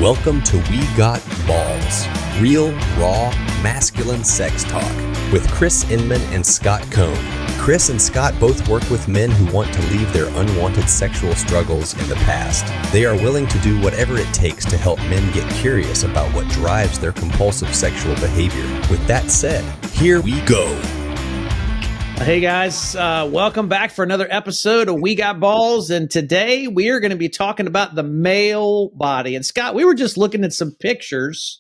Welcome to We Got Balls, real, raw, masculine sex talk with Chris Inman and Scott Cohn. Chris and Scott both work with men who want to leave their unwanted sexual struggles in the past. They are willing to do whatever it takes to help men get curious about what drives their compulsive sexual behavior. With that said, here we go. Hey guys, welcome back for another episode of We Got Balls, and today we are going to be talking about the male body. And Scott, we were just looking at some pictures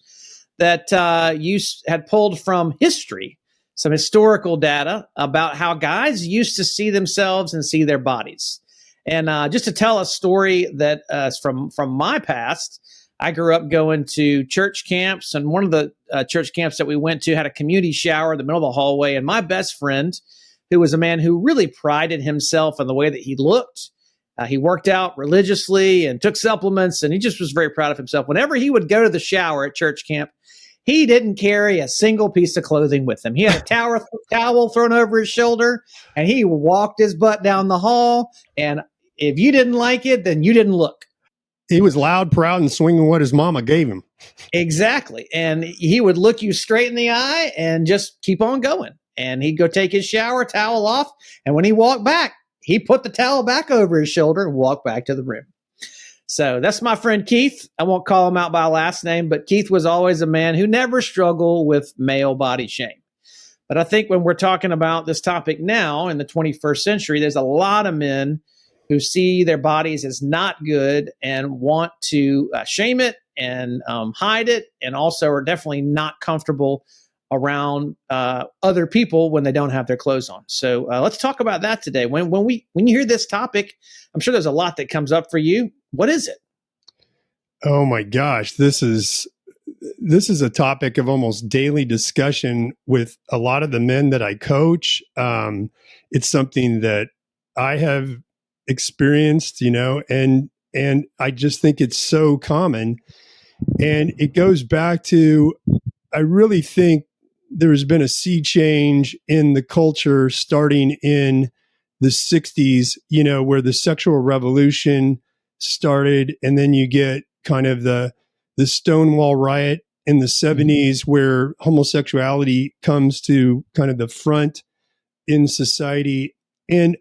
that you had pulled from history, some historical data about how guys used to see themselves and see their bodies. And just to tell a story that from my past, I grew up going to church camps, and one of the church camps that we went to had a community shower in the middle of the hallway, and my best friend, who was a man who really prided himself on the way that he looked. He worked out religiously and took supplements, and he just was very proud of himself. Whenever he would go to the shower at church camp, he didn't carry a single piece of clothing with him. He had a towel thrown over his shoulder, and he walked his butt down the hall, and if you didn't like it, then you didn't look. He was loud, proud, and swinging what his mama gave him. Exactly. And he would look you straight in the eye and just keep on going. And he'd go take his shower, towel off. And when he walked back, he put the towel back over his shoulder and walked back to the room. So that's my friend Keith. I won't call him out by last name, but Keith was always a man who never struggled with male body shame. But I think when we're talking about this topic now in the 21st century, there's a lot of men who see their bodies as not good and want to shame it and hide it, and also are definitely not comfortable around other people when they don't have their clothes on. So let's talk about that today. When you hear this topic, I'm sure there's a lot that comes up for you. What is it? Oh my gosh, this is a topic of almost daily discussion with a lot of the men that I coach. It's something that I have experienced, and I just think it's so common. And it goes back to, I really think there's been a sea change in the culture starting in the 60s, where the sexual revolution started. And then you get kind of the Stonewall riot in the 70s, where homosexuality comes to kind of the front in society. And,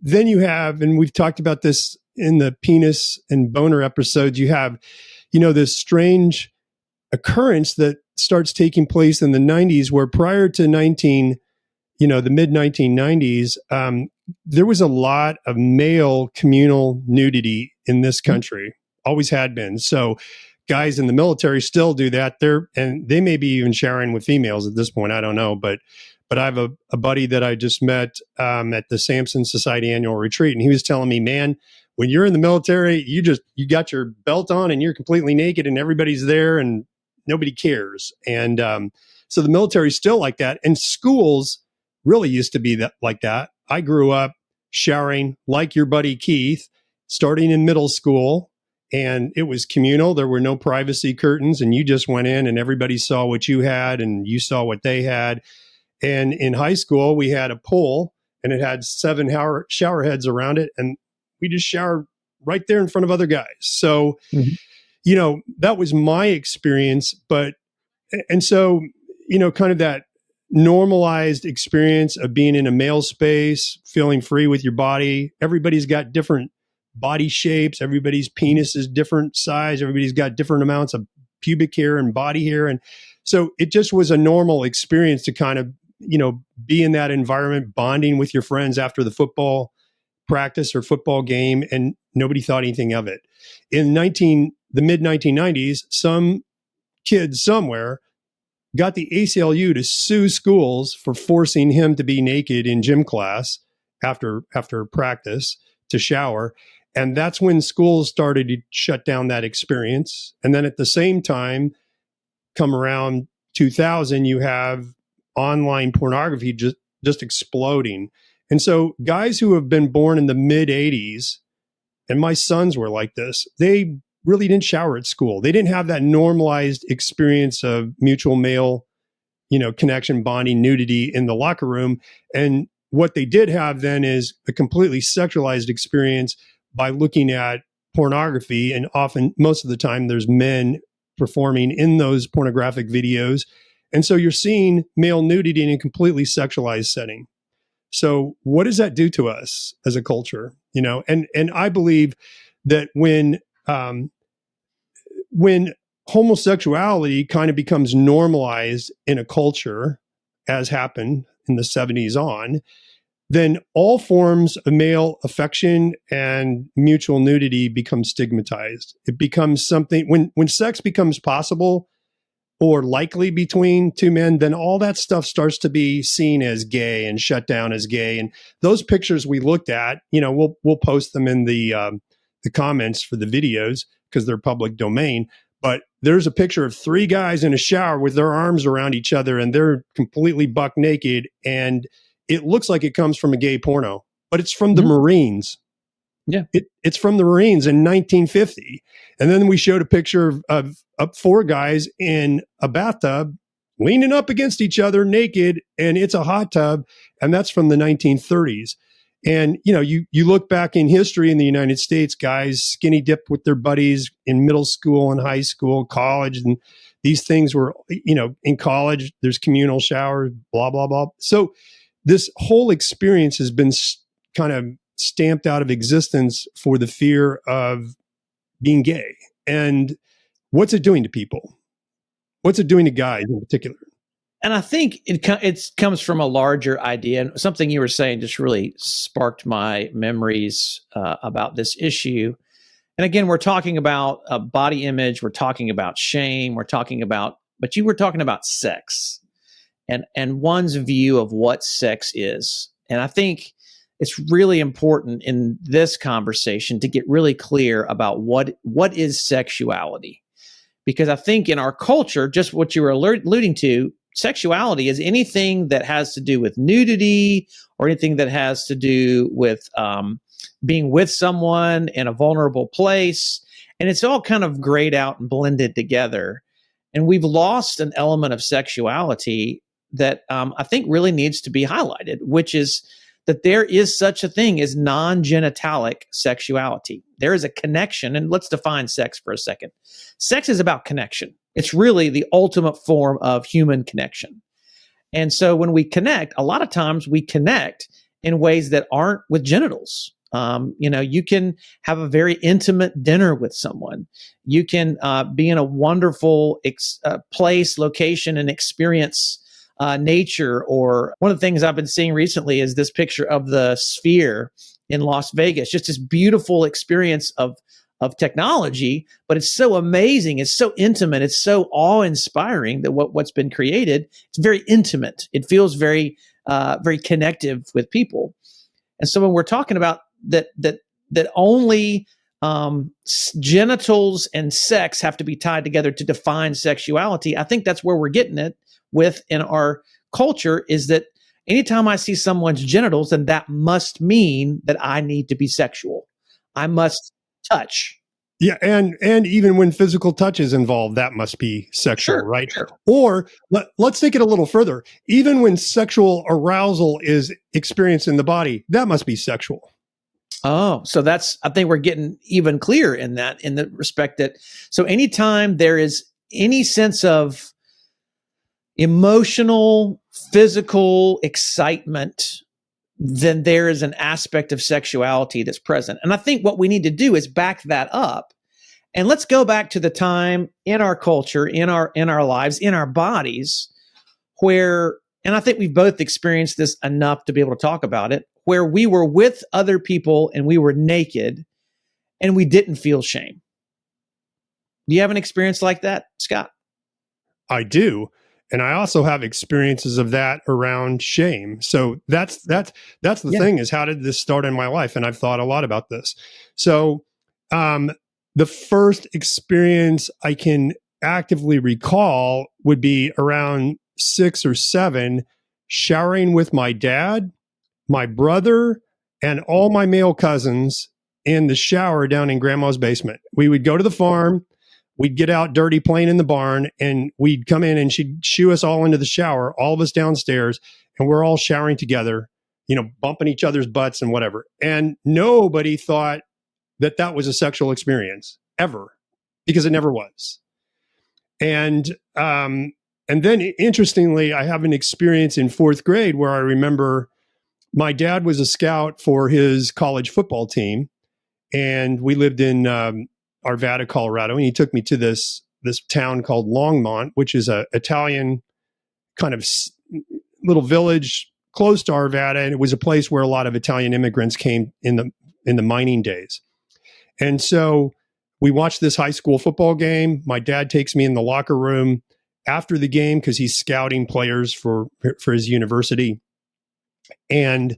then you have, and we've talked about this in the penis and boner episodes, you have, this strange occurrence that starts taking place in the 90s, where prior to the mid 1990s, there was a lot of male communal nudity in this country. Always had been. So guys in the military still do that. And they may be even showering with females at this point. I don't know, but I have a buddy that I just met at the Samson Society annual retreat, and he was telling me, man, when you're in the military, you got your belt on and you're completely naked and everybody's there and nobody cares. And so the military is still like that. And schools really used to be like that. I grew up showering like your buddy Keith, starting in middle school, and it was communal. There were no privacy curtains, and you just went in and everybody saw what you had and you saw what they had. And in high school, we had a pool and it had 7 shower heads around it. And we just showered right there in front of other guys. So, that was my experience. And so, kind of that normalized experience of being in a male space, feeling free with your body. Everybody's got different body shapes. Everybody's penis is different size. Everybody's got different amounts of pubic hair and body hair. And so it just was a normal experience to kind of, be in that environment, bonding with your friends after the football practice or football game, and nobody thought anything of it. In the mid 1990s, some kid somewhere got the ACLU to sue schools for forcing him to be naked in gym class after practice to shower. And that's when schools started to shut down that experience. And then at the same time, come around 2000, you have online pornography just exploding. And so guys who have been born in the mid 80s, and my sons were like this, they really didn't shower at school. They didn't have that normalized experience of mutual male, connection, bonding, nudity in the locker room. And what they did have then is a completely sexualized experience by looking at pornography, and often, most of the time, there's men performing in those pornographic videos. And so you're seeing male nudity in a completely sexualized setting. So what does that do to us as a culture? And I believe that when homosexuality kind of becomes normalized in a culture, as happened in the 70s on, then all forms of male affection and mutual nudity become stigmatized. It becomes something, when sex becomes possible or likely between two men, then all that stuff starts to be seen as gay and shut down as gay. And those pictures we looked at, we'll post them in the comments for the videos because they're public domain. But there's a picture of three guys in a shower with their arms around each other, and they're completely buck naked, and it looks like it comes from a gay porno, but it's from the Marines. Yeah. It's from the Marines in 1950. And then we showed a picture of four guys in a bathtub leaning up against each other naked, and it's a hot tub, and that's from the 1930s. And, you look back in history in the United States, guys skinny dipped with their buddies in middle school and high school, college, and these things were, in college, there's communal showers, blah, blah, blah. So this whole experience has been kind of stamped out of existence for the fear of being gay. And what's it doing to people? What's it doing to guys in particular? And I think it comes from a larger idea. And something you were saying just really sparked my memories about this issue. And again, we're talking about body image. We're talking about shame. But you were talking about sex and one's view of what sex is. And I think it's really important in this conversation to get really clear about what is sexuality. Because I think in our culture, just what you were alluding to, sexuality is anything that has to do with nudity or anything that has to do with being with someone in a vulnerable place. And it's all kind of grayed out and blended together. And we've lost an element of sexuality that I think really needs to be highlighted, which is that there is such a thing as non-genitalic sexuality. There is a connection, and let's define sex for a second. Sex is about connection. It's really the ultimate form of human connection. And so when we connect, a lot of times we connect in ways that aren't with genitals. You can have a very intimate dinner with someone. You can be in a wonderful place, location, and experience nature. Or one of the things I've been seeing recently is this picture of the Sphere in Las Vegas, just this beautiful experience of technology, but it's so amazing. It's so intimate. It's so awe-inspiring that what's been created, it's very intimate. It feels very, very connective with people. And so when we're talking about that only genitals and sex have to be tied together to define sexuality, I think that's where we're getting it with in our culture, is that anytime I see someone's genitals, then that must mean that I need to be sexual. I must touch. Yeah, and even when physical touch is involved, that must be sexual, Sure, right? sure. Or let's take it a little further. Even when sexual arousal is experienced in the body, that must be sexual. Oh, so I think we're getting even clearer in the respect that, so anytime there is any sense of emotional, physical excitement, then there is an aspect of sexuality that's present. And I think what we need to do is back that up. And let's go back to the time in our culture, in our lives, in our bodies, where, and I think we've both experienced this enough to be able to talk about it, where we were with other people and we were naked and we didn't feel shame. Do you have an experience like that, Scott? I do. And I also have experiences of that around shame. So that's the thing, is how did this start in my life? And I've thought a lot about this. So the first experience I can actively recall would be around 6 or 7, showering with my dad, my brother, and all my male cousins in the shower down in grandma's basement. We would go to the farm. We'd get out dirty playing in the barn, and we'd come in and she'd shoo us all into the shower, all of us downstairs, and we're all showering together, bumping each other's butts and whatever. And nobody thought that was a sexual experience ever, because it never was. And then interestingly, I have an experience in fourth grade where I remember my dad was a scout for his college football team, and we lived in Arvada, Colorado, and he took me to this town called Longmont, which is a Italian kind of little village close to Arvada, and it was a place where a lot of Italian immigrants came in the mining days. And so we watched this high school football game. My dad takes me in the locker room after the game because he's scouting players for his university. And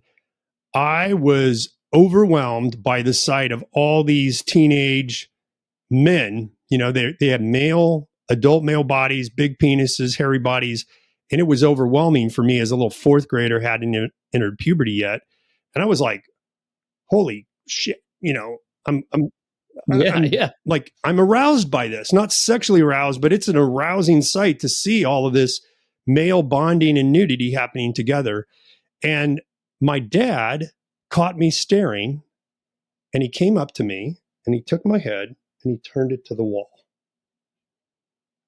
I was overwhelmed by the sight of all these teenage men. You know, they had adult male bodies, big penises, hairy bodies. And it was overwhelming for me as a little fourth grader, hadn't entered puberty yet. And I was like, holy shit, you know, I'm aroused by this, not sexually aroused, but it's an arousing sight to see all of this male bonding and nudity happening together. And my dad caught me staring, and he came up to me and he took my head and he turned it to the wall.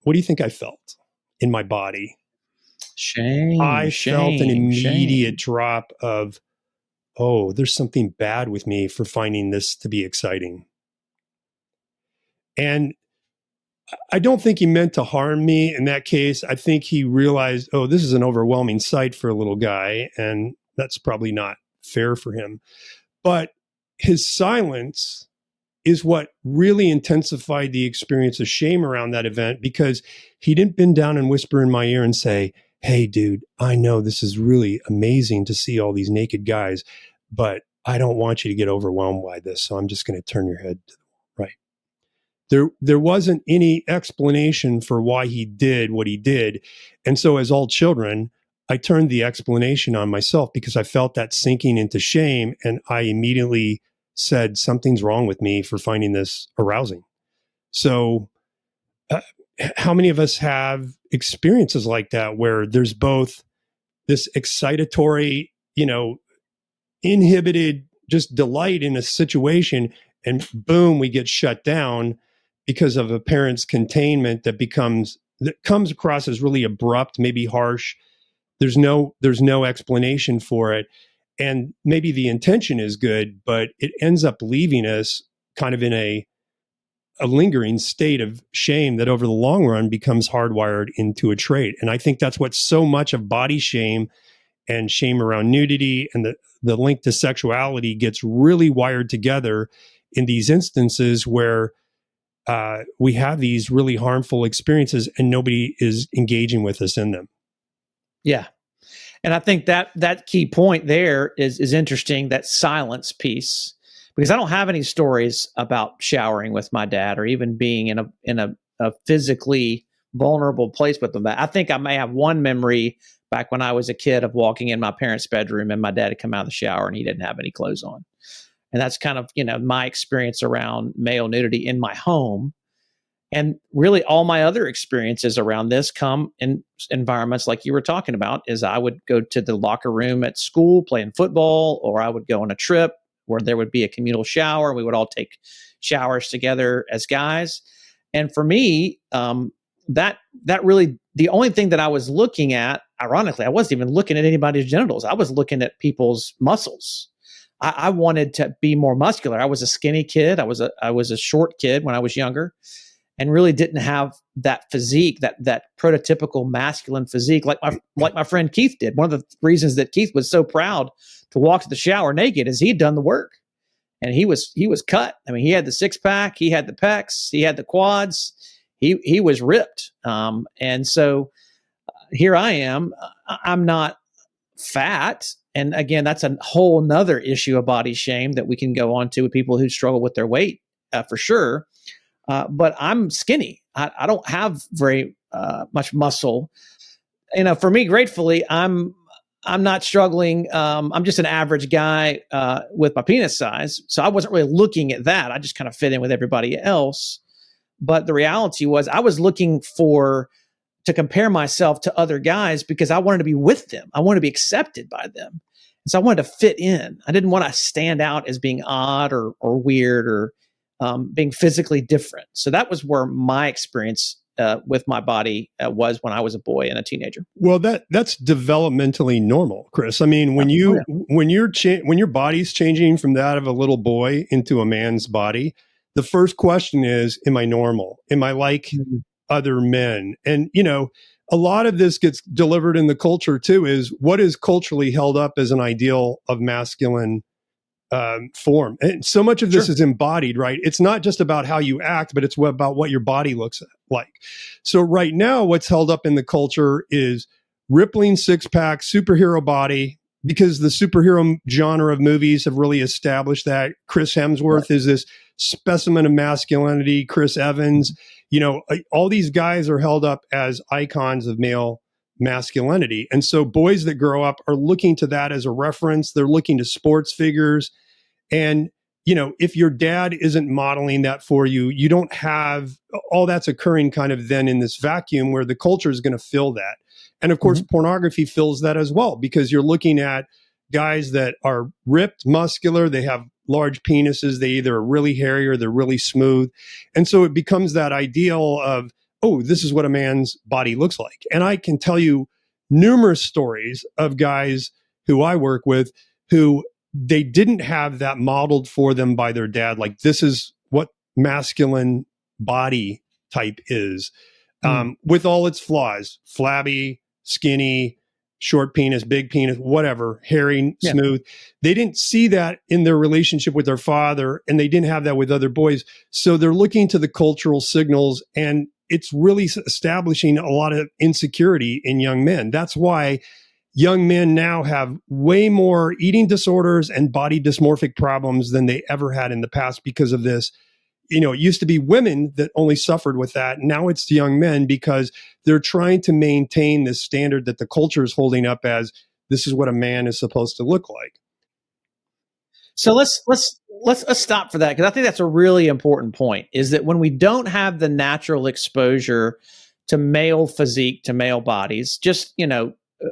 What do you think I felt in my body? Shame. I felt an immediate drop of, oh, there's something bad with me for finding this to be exciting. And I don't think he meant to harm me in that case. I think he realized, oh, this is an overwhelming sight for a little guy, and that's probably not fair for him. But his silence is what really intensified the experience of shame around that event, because he didn't bend down and whisper in my ear and say, hey, dude, I know this is really amazing to see all these naked guys, but I don't want you to get overwhelmed by this, so I'm just going to turn your head to the right. There wasn't any explanation for why he did what he did. And so as all children, I turned the explanation on myself because I felt that sinking into shame, and I immediately said, something's wrong with me for finding this arousing. So how many of us have experiences like that where there's both this excitatory, you know, inhibited just delight in a situation, and boom, we get shut down because of a parent's containment that comes across as really abrupt, maybe harsh. There's no explanation for it. And maybe the intention is good, but it ends up leaving us kind of in a lingering state of shame that over the long run becomes hardwired into a trait. And I think that's what so much of body shame and shame around nudity and the link to sexuality gets really wired together in these instances where we have these really harmful experiences and nobody is engaging with us in them. Yeah. And I think that key point there is interesting, that silence piece, because I don't have any stories about showering with my dad or even being in a physically vulnerable place with them. I think I may have one memory back when I was a kid of walking in my parents' bedroom and my dad had come out of the shower and he didn't have any clothes on. And that's kind of, you know, my experience around male nudity in my home. And really all my other experiences around this come in environments like you were talking about, is I would go to the locker room at school playing football, or I would go on a trip where there would be a communal shower. We would all take showers together as guys. And for me, that really, the only thing that I was looking at, ironically, I wasn't even looking at anybody's genitals. I was looking at people's muscles. I wanted to be more muscular. I was a skinny kid. I was a short kid when I was younger, and really didn't have that physique, that prototypical masculine physique like my friend Keith did. One of the reasons that Keith was so proud to walk to the shower naked is he'd done the work, and he was cut. I mean, he had the six pack, he had the pecs, he had the quads, he was ripped. And so here I am. I'm not fat. And again, that's a whole nother issue of body shame that we can go on to with people who struggle with their weight for sure. But I'm skinny. I don't have very much muscle. You know, for me, gratefully, I'm not struggling. I'm just an average guy with my penis size. So I wasn't really looking at that. I just kind of fit in with everybody else. But the reality was I was looking to compare myself to other guys because I wanted to be with them. I wanted to be accepted by them. And so I wanted to fit in. I didn't want to stand out as being odd or weird or being physically different. So that was where my experience with my body was when I was a boy and a teenager. Well, that's developmentally normal, Chris. I mean, when your body's changing from that of a little boy into a man's body, the first question is, am I normal? Am I like other men? And, a lot of this gets delivered in the culture too, is what is culturally held up as an ideal of masculine form. And so much of this is embodied, right? It's not just about how you act, but it's about what your body looks like. So right now, what's held up in the culture is rippling six-pack, superhero body, because the superhero genre of movies have really established that. Chris Hemsworth is this specimen of masculinity. Chris Evans, all these guys are held up as icons of male masculinity. And so boys that grow up are looking to that as a reference. They're looking to sports figures. And, if your dad isn't modeling that for you, you don't have all that's occurring kind of then in this vacuum where the culture is going to fill that. And of course, pornography fills that as well, because you're looking at guys that are ripped, muscular, they have large penises, they either are really hairy or they're really smooth. And so it becomes that ideal of, oh, this is what a man's body looks like. And I can tell you numerous stories of guys who I work with who they didn't have that modeled for them by their dad. Like, this is what masculine body type is, with all its flaws, flabby, skinny, short penis, big penis, whatever, hairy, smooth. They didn't see that in their relationship with their father, and they didn't have that with other boys. So they're looking to the cultural signals, and it's really establishing a lot of insecurity in young men. That's why young men now have way more eating disorders and body dysmorphic problems than they ever had in the past because of this. It used to be women that only suffered with that. Now it's young men, because they're trying to maintain this standard that the culture is holding up as this is what a man is supposed to look like. So let's stop for that, because I think that's a really important point, is that when we don't have the natural exposure to male physique, to male bodies, just,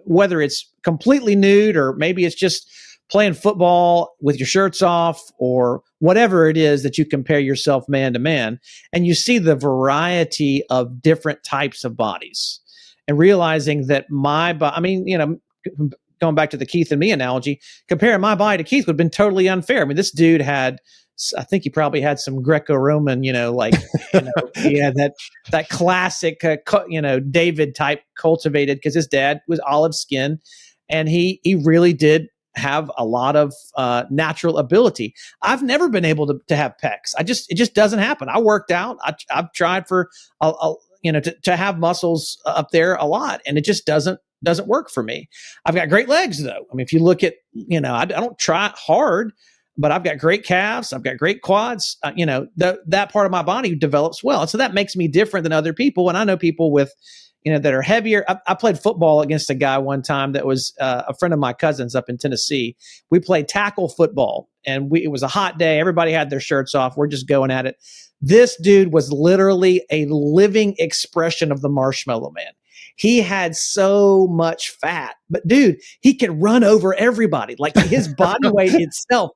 whether it's completely nude or maybe it's just playing football with your shirts off or whatever it is that you compare yourself man to man, and you see the variety of different types of bodies and realizing that going back to the Keith and me analogy, comparing my body to Keith would have been totally unfair. I mean, this dude I think he probably had some Greco-Roman, he had that classic, David type cultivated, because his dad was olive skin, and he really did have a lot of natural ability. I've never been able to have pecs. It just doesn't happen. I worked out. I've tried for to have muscles up there a lot, and it just doesn't work for me. I've got great legs though. I mean, if you look at, I don't try hard, but I've got great calves. I've got great quads. That part of my body develops well. And so that makes me different than other people. And I know people with, that are heavier. I played football against a guy one time that was a friend of my cousin's up in Tennessee. We played tackle football, and it was a hot day. Everybody had their shirts off. We're just going at it. This dude was literally a living expression of the Marshmallow Man. He had so much fat, but dude, he could run over everybody. Like, his body weight itself,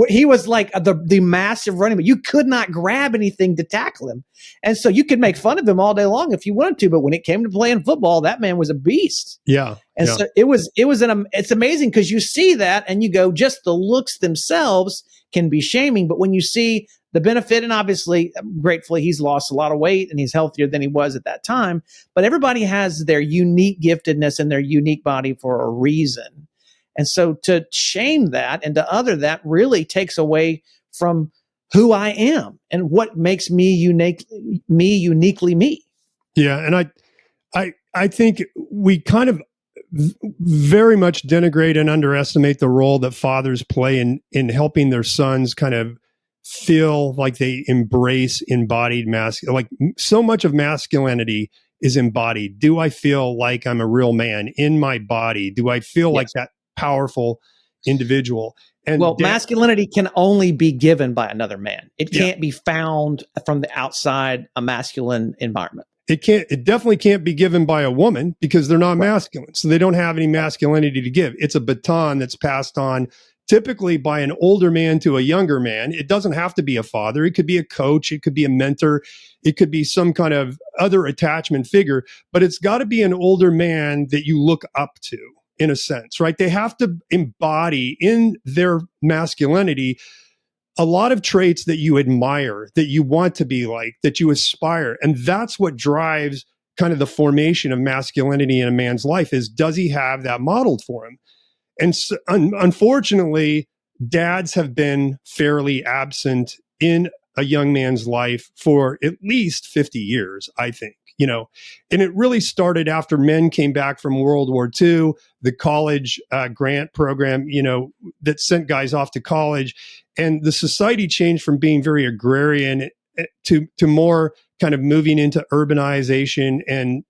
he was like the massive running back. You could not grab anything to tackle him. And so you could make fun of him all day long if you wanted to, but when it came to playing football, that man was a beast. Yeah. And so it's amazing, because you see that and you go, just the looks themselves can be shaming. But when you see the benefit, and obviously, gratefully, he's lost a lot of weight and he's healthier than he was at that time. But everybody has their unique giftedness and their unique body for a reason. And so to shame that and to other that really takes away from who I am and what makes me uniquely me. Yeah. And I think we kind of very much denigrate and underestimate the role that fathers play in helping their sons kind of feel like they embrace embodied like so much of masculinity is embodied. Do I feel like I'm a real man in my body? Do I feel like that powerful individual? And masculinity can only be given by another man. It can't be found from the outside a masculine environment. It definitely can't be given by a woman, because they're not masculine. So they don't have any masculinity to give. It's a baton that's passed on typically by an older man to a younger man. It doesn't have to be a father. It could be a coach. It could be a mentor. It could be some kind of other attachment figure, but it's got to be an older man that you look up to, in a sense, right? They have to embody in their masculinity a lot of traits that you admire, that you want to be like, that you aspire. And that's what drives kind of the formation of masculinity in a man's life, is does he have that modeled for him? And so, unfortunately, dads have been fairly absent in a young man's life for at least 50 years, I think, and it really started after men came back from World War II, the college grant program, that sent guys off to college, and the society changed from being very agrarian to more kind of moving into urbanization and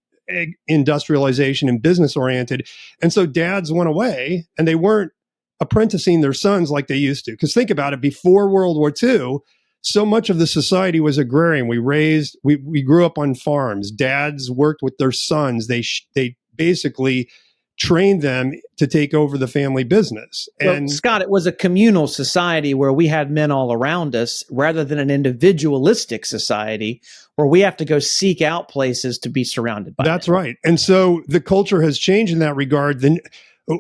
industrialization and business oriented. And so dads went away and they weren't apprenticing their sons like they used to. Because think about it, before World War II, so much of the society was agrarian. We grew up on farms. Dads worked with their sons. They basically trained them to take over the family business. And Scott, it was a communal society where we had men all around us rather than an individualistic society where we have to go seek out places to be surrounded by. That's right. And so the culture has changed in that regard. Then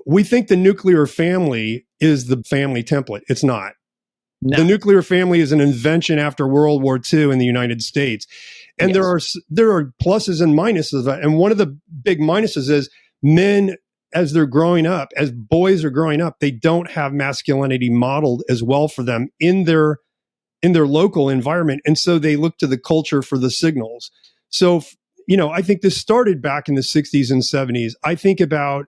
we think the nuclear family is the family template. It's not. No. The nuclear family is an invention after World War II in the United States. And yes, there are pluses and minuses of that. And one of the big minuses is men, as they're growing up, as boys are growing up, they don't have masculinity modeled as well for them in their local environment. And so they look to the culture for the signals. So, I think this started back in the 60s and 70s. I think about,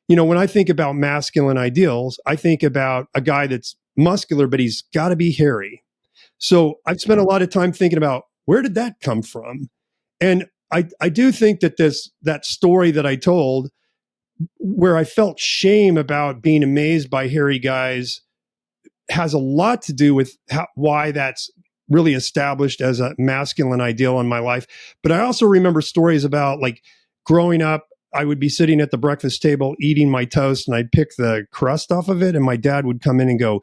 when I think about masculine ideals, I think about a guy that's muscular, but he's got to be hairy. So I've spent a lot of time thinking about, where did that come from? And I do think that that story that I told, where I felt shame about being amazed by hairy guys, has a lot to do with why that's really established as a masculine ideal in my life. But I also remember stories about, like, growing up, I would be sitting at the breakfast table eating my toast, and I'd pick the crust off of it, and my dad would come in and go,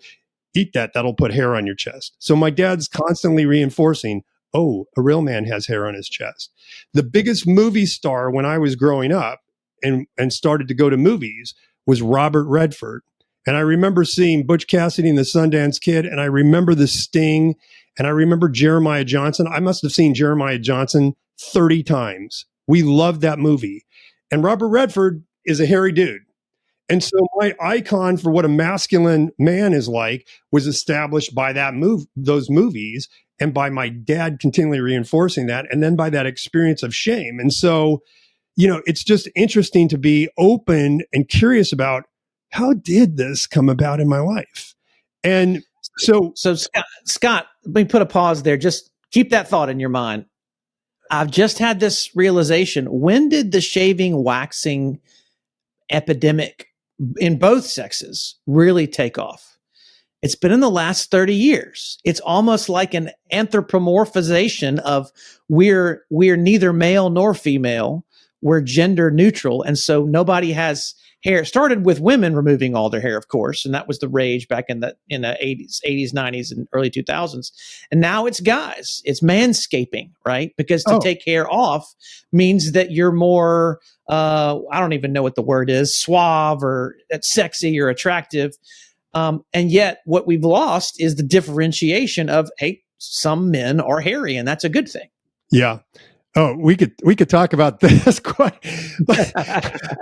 "Eat that, that'll put hair on your chest." So my dad's constantly reinforcing, oh, a real man has hair on his chest. The biggest movie star when I was growing up and started to go to movies was Robert Redford. And I remember seeing Butch Cassidy and the Sundance Kid, and I remember The Sting, and I remember Jeremiah Johnson. I must have seen Jeremiah Johnson 30 times. We loved that movie. And Robert Redford is a hairy dude. And so my icon for what a masculine man is like was established by those movies, and by my dad continually reinforcing that, and then by that experience of shame. And so, it's just interesting to be open and curious about, how did this come about in my life? And so Scott, let me put a pause there. Just keep that thought in your mind. I've just had this realization. When did the shaving, waxing epidemic in both sexes really take off? It's been in the last 30 years. It's almost like an anthropomorphization of we're neither male nor female. We're gender neutral. And so nobody has hair. It started with women removing all their hair, of course. And that was the rage back in the 80s, 90s, and early 2000s. And now it's guys. It's manscaping, right? Because to take hair off means that you're more, I don't even know what the word is, suave or sexy or attractive. And yet what we've lost is the differentiation of, hey, some men are hairy, and that's a good thing. Yeah. Oh, we could talk about this quite.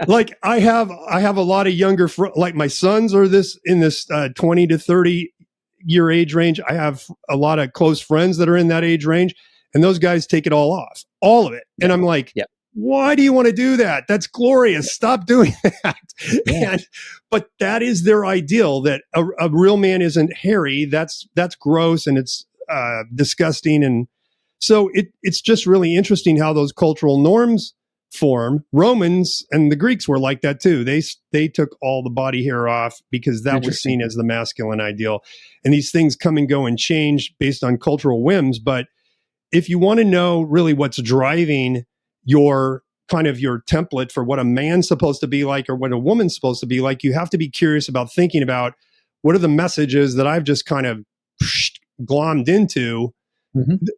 Like I have a lot of younger, like my sons are in this 20 to 30 year age range. I have a lot of close friends that are in that age range, and those guys take it all off, all of it. And I'm like, why do you want to do that? That's glorious. Stop doing that. Yeah. But that is their ideal, that a real man isn't hairy. That's gross, and it's disgusting. And so it's just really interesting how those cultural norms form. Romans and the Greeks were like that too. They took all the body hair off because that was seen as the masculine ideal. And these things come and go and change based on cultural whims. But if you want to know really what's driving your template for what a man's supposed to be like or what a woman's supposed to be like, you have to be curious about thinking about, what are the messages that I've just kind of glommed into?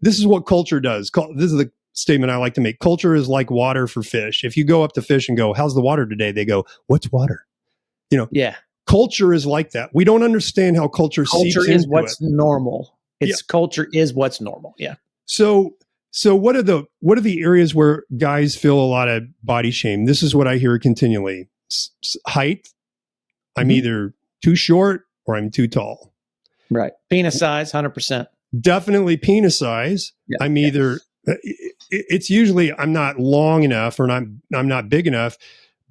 This is what culture does. This is the statement I like to make. Culture is like water for fish. If you go up to fish and go, how's the water today? They go, what's water? Yeah. Culture is like that. We don't understand how culture seeps Culture is what's it. normal. Culture is what's normal. Yeah. So what are the areas where guys feel a lot of body shame? This is what I hear continually. Height. I'm either too short or I'm too tall. Right. Penis size, 100%. Definitely penis size. Yeah, I'm either, it's usually I'm not long enough or I'm not big enough,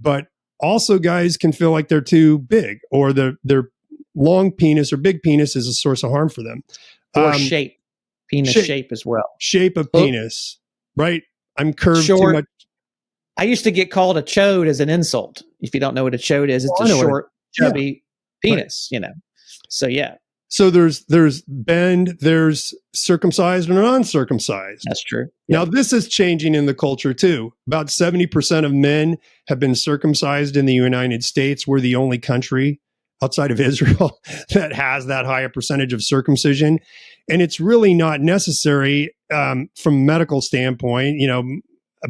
but also guys can feel like they're too big, or their long penis or big penis is a source of harm for them. Or shape. Penis shape as well. Shape of penis, right? I'm curved too much. I used to get called a chode as an insult. If you don't know what a chode is, it's a short, chubby penis, So yeah. So there's bend, there's circumcised and uncircumcised. That's true. Now this is changing in the culture too. About 70% of men have been circumcised in the United States. We're the only country outside of Israel that has that higher percentage of circumcision. And it's really not necessary from a medical standpoint,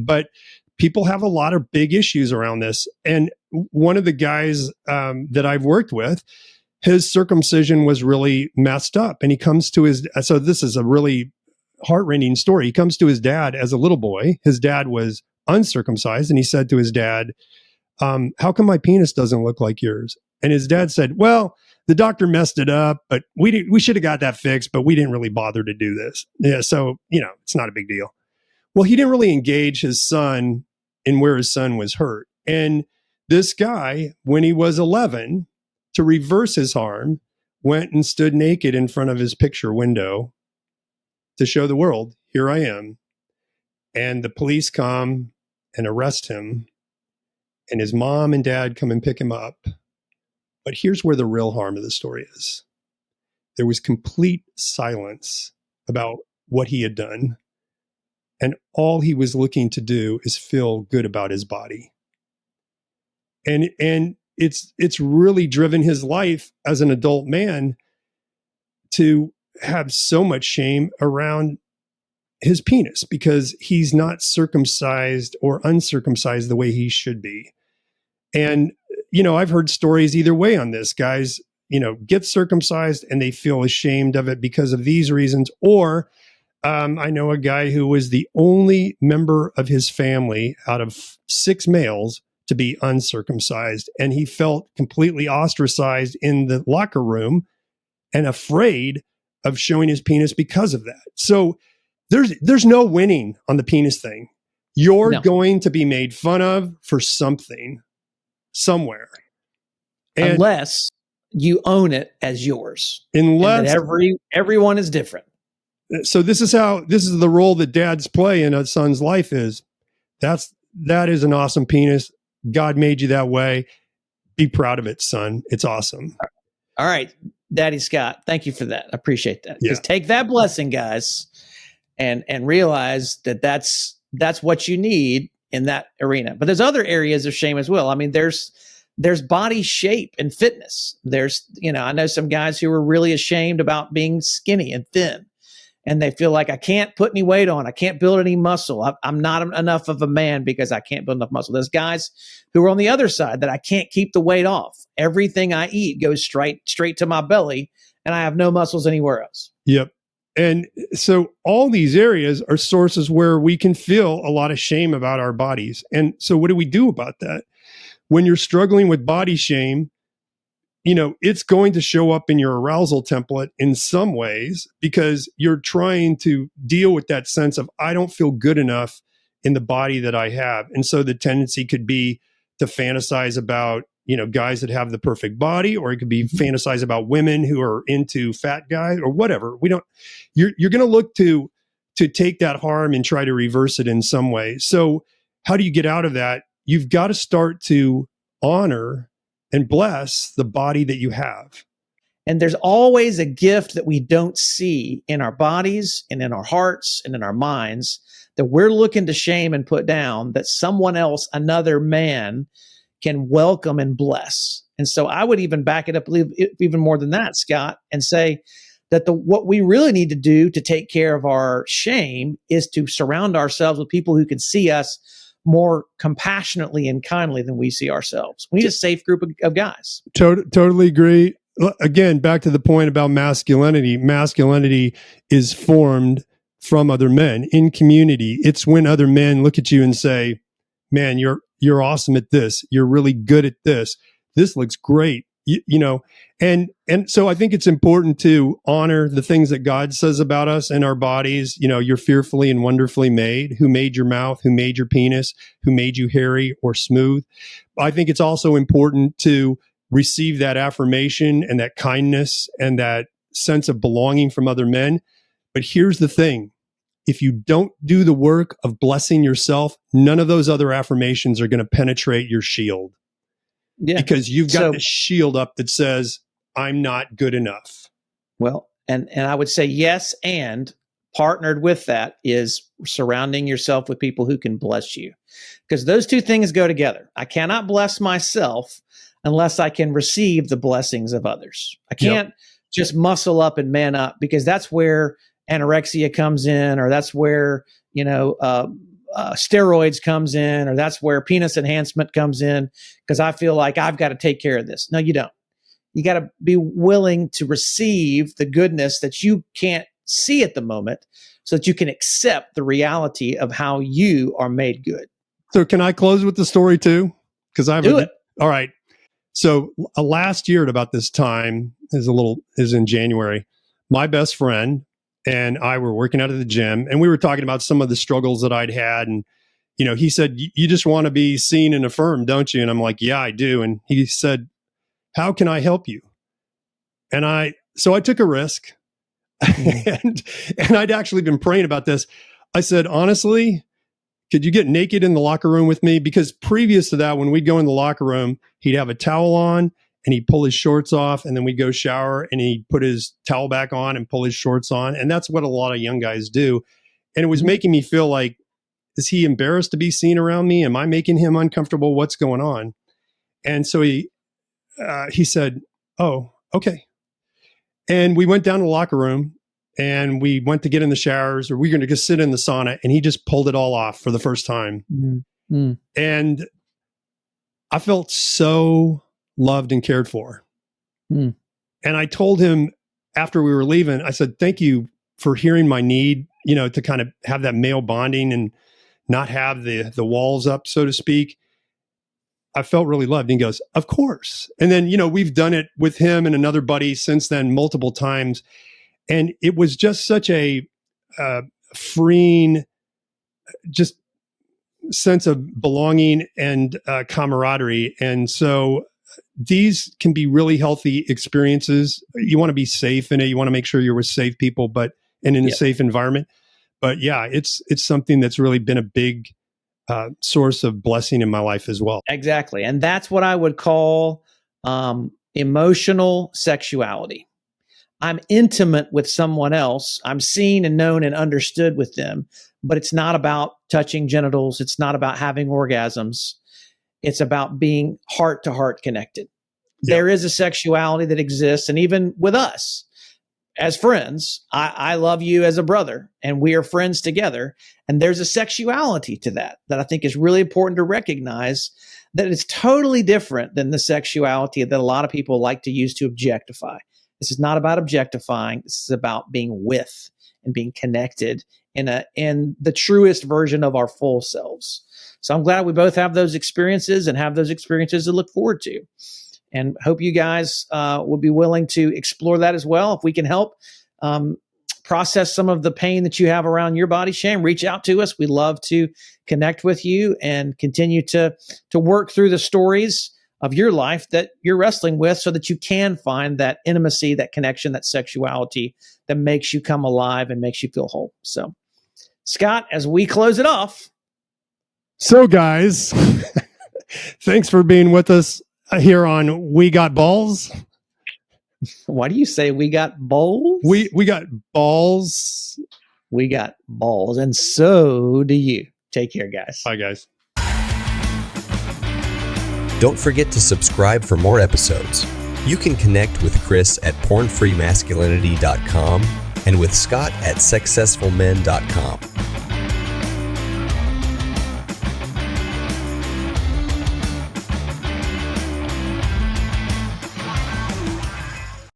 but people have a lot of big issues around this. And one of the guys that I've worked with, his circumcision was really messed up. And he comes to so this is a really heart-rending story. He comes to his dad as a little boy. His dad was uncircumcised. And he said to his dad, how come my penis doesn't look like yours? And his dad said, well, the doctor messed it up, but we should have got that fixed, but we didn't really bother to do this. Yeah. So, it's not a big deal. Well, he didn't really engage his son in where his son was hurt. And this guy, when he was 11, to reverse his harm, went and stood naked in front of his picture window to show the world, here I am. And the police come and arrest him, and his mom and dad come and pick him up. But here's where the real harm of the story is. There was complete silence about what he had done. And all he was looking to do is feel good about his body. And it's really driven his life as an adult man to have so much shame around his penis because he's not circumcised or uncircumcised the way he should be. And, I've heard stories either way on this. Guys, get circumcised and they feel ashamed of it because of these reasons. Or I know a guy who was the only member of his family out of 6 males to be uncircumcised. And he felt completely ostracized in the locker room and afraid of showing his penis because of that. So there's no winning on the penis thing. You're going to be made fun of for something somewhere. And unless you own it as yours. Unless everyone is different. So this is the role that dads play in a son's life is that is an awesome penis. God made you that way. Be proud of it, son. It's awesome. All right. Daddy Scott, thank you for that. I appreciate that. Just take that blessing, guys, and realize that that's what you need in that arena. But there's other areas of shame as well. I mean, there's body shape and fitness. There's, I know some guys who are really ashamed about being skinny and thin. And they feel like I can't put any weight on. I can't build any muscle. I'm not enough of a man because I can't build enough muscle. There's guys who are on the other side that I can't keep the weight off. Everything I eat goes straight to my belly, and I have no muscles anywhere else. Yep. And so all these areas are sources where we can feel a lot of shame about our bodies. And so what do we do about that? When you're struggling with body shame, it's going to show up in your arousal template in some ways because you're trying to deal with that sense of, I don't feel good enough in the body that I have. And so the tendency could be to fantasize about, guys that have the perfect body, or it could be fantasize about women who are into fat guys or whatever. You're going to look to take that harm and try to reverse it in some way. So how do you get out of that? You've got to start to honor and bless the body that you have. And there's always a gift that we don't see in our bodies and in our hearts and in our minds that we're looking to shame and put down, that someone else, another man, can welcome and bless. And so I would even back it up even more than that, Scott, and say that what we really need to do to take care of our shame is to surround ourselves with people who can see us more compassionately and kindly than we see ourselves. We need a safe group of guys. Totally agree. Again, back to the point about masculinity. Masculinity is formed from other men in community. It's when other men look at you and say, man, you're awesome at this. You're really good at this. This looks great. You know, and so I think it's important to honor the things that God says about us and our bodies. You know, you're fearfully and wonderfully made. Who made your mouth? Who made your penis? Who made you hairy or smooth? I think it's also important to receive that affirmation and that kindness and that sense of belonging from other men. But here's the thing. If you don't do the work of blessing yourself, none of those other affirmations are going to penetrate your shield. Yeah. Because you've got a shield up that says, I'm not good enough. Well, and I would say yes, and partnered with that is surrounding yourself with people who can bless you. Because those two things go together. I cannot bless myself unless I can receive the blessings of others. I can't just muscle up and man up, because that's where anorexia comes in, or that's where, steroids comes in, or that's where penis enhancement comes in, because I feel like I've got to take care of this. No, you don't. You got to be willing to receive the goodness that you can't see at the moment, so that you can accept the reality of how you are made good. So can I close with the story too? Because I do it. All right. So last year at about this time is in January, my best friend and I were working out at the gym, and we were talking about some of the struggles that I'd had. And, he said, you just want to be seen and affirmed, don't you? And I'm like, yeah, I do. And he said, how can I help you? And so I took a risk and I'd actually been praying about this. I said, honestly, could you get naked in the locker room with me? Because previous to that, when we'd go in the locker room, he'd have a towel on and he'd pull his shorts off, and then we'd go shower and he'd put his towel back on and pull his shorts on. And that's what a lot of young guys do. And it was making me feel like, is he embarrassed to be seen around me? Am I making him uncomfortable? What's going on? And so he said, oh, okay. And we went down to the locker room and we went to get in the showers, or we were going to go sit in the sauna, and he just pulled it all off for the first time. Mm-hmm. And I felt so loved and cared for. And I told him after we were leaving, I said, thank you for hearing my need, to kind of have that male bonding and not have the walls up, so to speak. I felt really loved. And he goes, of course. And then, we've done it with him and another buddy since then multiple times. And it was just such a freeing, just sense of belonging and camaraderie. And so these can be really healthy experiences. You want to be safe in it. You want to make sure you're with safe people, and in a safe environment. But yeah, it's something that's really been a big source of blessing in my life as well. Exactly. And that's what I would call emotional sexuality. I'm intimate with someone else. I'm seen and known and understood with them, but it's not about touching genitals. It's not about having orgasms. It's about being heart to heart connected. Yep. There is a sexuality that exists. And even with us as friends, I love you as a brother and we are friends together. And there's a sexuality to that I think is really important to recognize, that it's totally different than the sexuality that a lot of people like to use to objectify. This is not about objectifying. This is about being with and being connected in the truest version of our full selves. So I'm glad we both have those experiences and have those experiences to look forward to, and hope you guys will be willing to explore that as well. If we can help process some of the pain that you have around your body shame, reach out to us. We'd love to connect with you and continue to work through the stories of your life that you're wrestling with, so that you can find that intimacy, that connection, that sexuality that makes you come alive and makes you feel whole. So, Scott, as we close it off. So guys, thanks for being with us here on We Got Balls. Why do you say we got balls? We got balls. We got balls, and so do you. Take care, guys. Bye, guys. Don't forget to subscribe for more episodes. You can connect with Chris at pornfreemasculinity.com and with Scott at successfulmen.com.